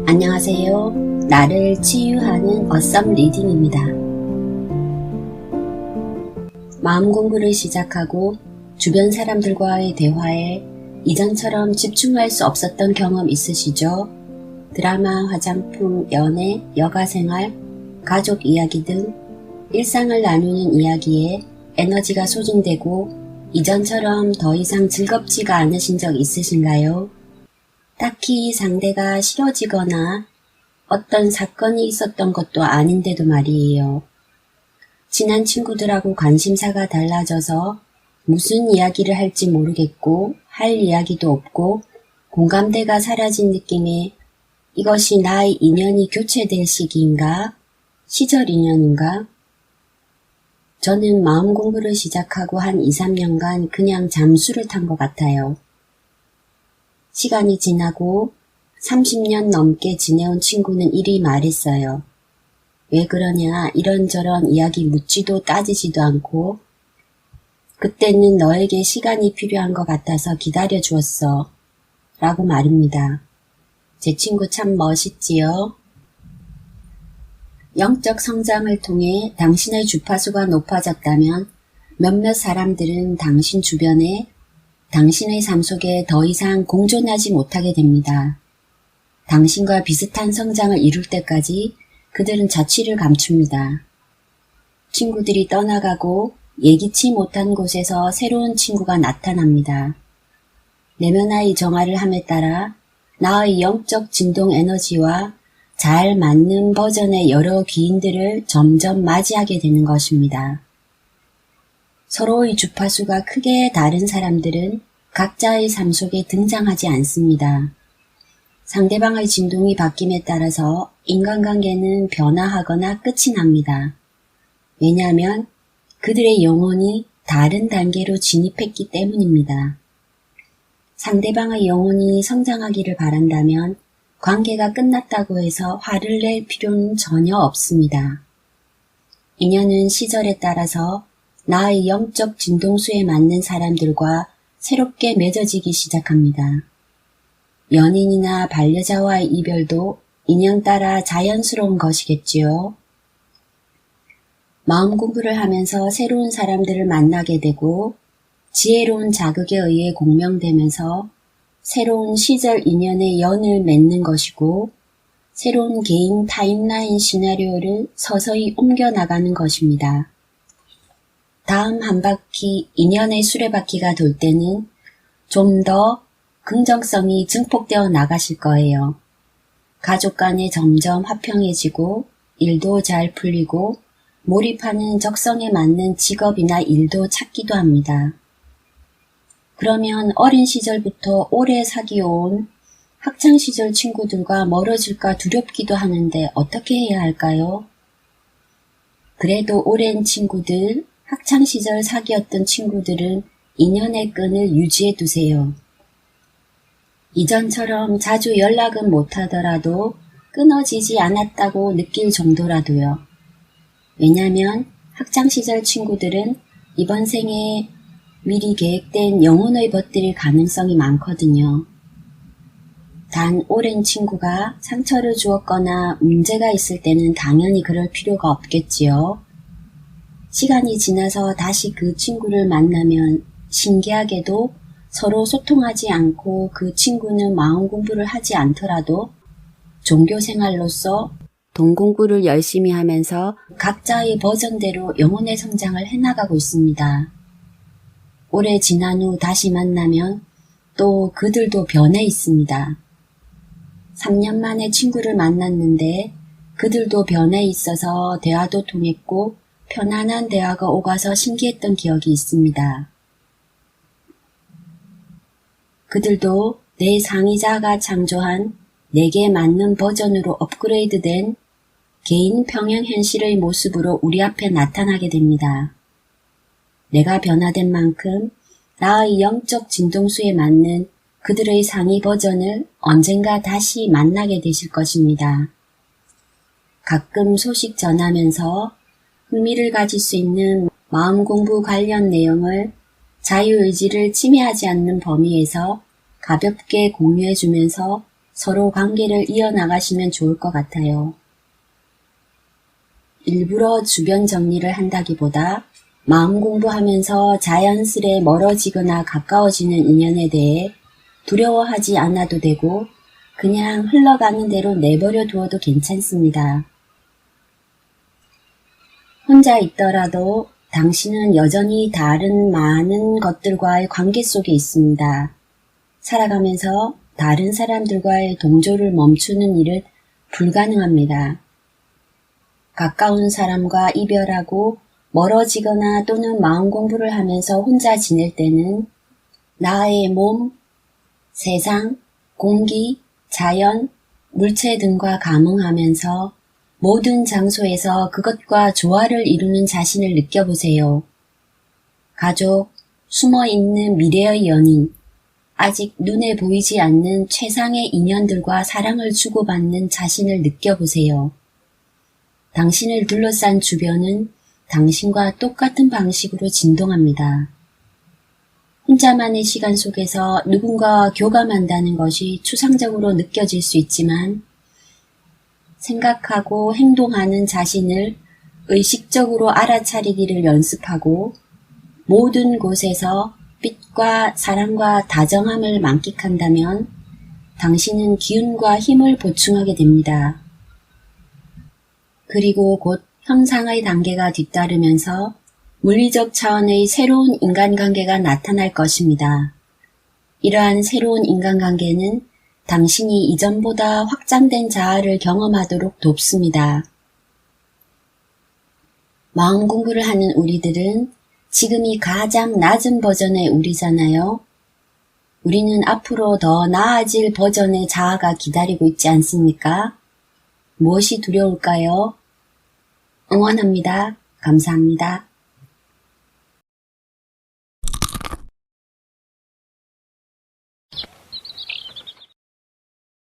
안녕하세요. 나를 치유하는 어썸 리딩입니다. 마음 공부를 시작하고 주변 사람들과의 대화에 이전처럼 집중할 수 없었던 경험 있으시죠? 드라마, 화장품, 연애, 여가생활, 가족 이야기 등 일상을 나누는 이야기에 에너지가 소진되고 이전처럼 더 이상 즐겁지가 않으신 적 있으신가요? 딱히 상대가 싫어지거나 어떤 사건이 있었던 것도 아닌데도 말이에요. 친한 친구들하고 관심사가 달라져서 무슨 이야기를 할지 모르겠고 할 이야기도 없고 공감대가 사라진 느낌에 이것이 나의 인연이 교체될 시기인가? 시절 인연인가? 저는 마음 공부를 시작하고 한 2, 3년간 그냥 잠수를 탄 것 같아요. 시간이 지나고 30년 넘게 지내온 친구는 이리 말했어요. 왜 그러냐, 이런저런 이야기 묻지도 따지지도 않고 그때는 너에게 시간이 필요한 것 같아서 기다려 주었어. 라고 말입니다. 제 친구 참 멋있지요? 영적 성장을 통해 당신의 주파수가 높아졌다면 몇몇 사람들은 당신 주변에 당신의 삶 속에 더 이상 공존하지 못하게 됩니다. 당신과 비슷한 성장을 이룰 때까지 그들은 자취를 감춥니다. 친구들이 떠나가고 예기치 못한 곳에서 새로운 친구가 나타납니다. 내면의 정화를 함에 따라 나의 영적 진동 에너지와 잘 맞는 버전의 여러 귀인들을 점점 맞이하게 되는 것입니다. 서로의 주파수가 크게 다른 사람들은 각자의 삶 속에 등장하지 않습니다. 상대방의 진동이 바뀜에 따라서 인간관계는 변화하거나 끝이 납니다. 왜냐하면 그들의 영혼이 다른 단계로 진입했기 때문입니다. 상대방의 영혼이 성장하기를 바란다면 관계가 끝났다고 해서 화를 낼 필요는 전혀 없습니다. 인연은 시절에 따라서 나의 영적 진동수에 맞는 사람들과 새롭게 맺어지기 시작합니다. 연인이나 반려자와의 이별도 인연 따라 자연스러운 것이겠지요. 마음 공부를 하면서 새로운 사람들을 만나게 되고 지혜로운 자극에 의해 공명되면서 새로운 시절 인연의 연을 맺는 것이고 새로운 개인 타임라인 시나리오를 서서히 옮겨나가는 것입니다. 다음 한 바퀴 인연의 수레바퀴가 돌 때는 좀 더 긍정성이 증폭되어 나가실 거예요. 가족 간에 점점 화평해지고 일도 잘 풀리고 몰입하는 적성에 맞는 직업이나 일도 찾기도 합니다. 그러면 어린 시절부터 오래 사귀어온 학창시절 친구들과 멀어질까 두렵기도 하는데 어떻게 해야 할까요? 그래도 오랜 친구들, 학창시절 사귀었던 친구들은 인연의 끈을 유지해 두세요. 이전처럼 자주 연락은 못하더라도 끊어지지 않았다고 느낄 정도라도요. 왜냐하면 학창시절 친구들은 이번 생에 미리 계획된 영혼의 벗들일 가능성이 많거든요. 단 오랜 친구가 상처를 주었거나 문제가 있을 때는 당연히 그럴 필요가 없겠지요. 시간이 지나서 다시 그 친구를 만나면 신기하게도 서로 소통하지 않고 그 친구는 마음 공부를 하지 않더라도 종교 생활로서 돈 공부를 열심히 하면서 각자의 버전대로 영혼의 성장을 해나가고 있습니다. 오래 지난 후 다시 만나면 또 그들도 변해 있습니다. 3년 만에 친구를 만났는데 그들도 변해 있어서 대화도 통했고 편안한 대화가 오가서 신기했던 기억이 있습니다. 그들도 내 상의자가 창조한 내게 맞는 버전으로 업그레이드된 개인 평행 현실의 모습으로 우리 앞에 나타나게 됩니다. 내가 변화된 만큼 나의 영적 진동수에 맞는 그들의 상위 버전을 언젠가 다시 만나게 되실 것입니다. 가끔 소식 전하면서 흥미를 가질 수 있는 마음 공부 관련 내용을 자유의지를 침해하지 않는 범위에서 가볍게 공유해주면서 서로 관계를 이어나가시면 좋을 것 같아요. 일부러 주변 정리를 한다기보다 마음 공부하면서 자연스레 멀어지거나 가까워지는 인연에 대해 두려워하지 않아도 되고 그냥 흘러가는 대로 내버려 두어도 괜찮습니다. 혼자 있더라도 당신은 여전히 다른 많은 것들과의 관계 속에 있습니다. 살아가면서 다른 사람들과의 동조를 멈추는 일은 불가능합니다. 가까운 사람과 이별하고 멀어지거나 또는 마음 공부를 하면서 혼자 지낼 때는 나의 몸, 세상, 공기, 자연, 물체 등과 감응하면서 모든 장소에서 그것과 조화를 이루는 자신을 느껴보세요. 가족, 숨어있는 미래의 연인, 아직 눈에 보이지 않는 최상의 인연들과 사랑을 주고받는 자신을 느껴보세요. 당신을 둘러싼 주변은 당신과 똑같은 방식으로 진동합니다. 혼자만의 시간 속에서 누군가와 교감한다는 것이 추상적으로 느껴질 수 있지만 생각하고 행동하는 자신을 의식적으로 알아차리기를 연습하고 모든 곳에서 빛과 사랑과 다정함을 만끽한다면 당신은 기운과 힘을 보충하게 됩니다. 그리고 곧 형상의 단계가 뒤따르면서 물리적 차원의 새로운 인간관계가 나타날 것입니다. 이러한 새로운 인간관계는 당신이 이전보다 확장된 자아를 경험하도록 돕습니다. 마음 공부를 하는 우리들은 지금이 가장 낮은 버전의 우리잖아요. 우리는 앞으로 더 나아질 버전의 자아가 기다리고 있지 않습니까? 무엇이 두려울까요? 응원합니다. 감사합니다.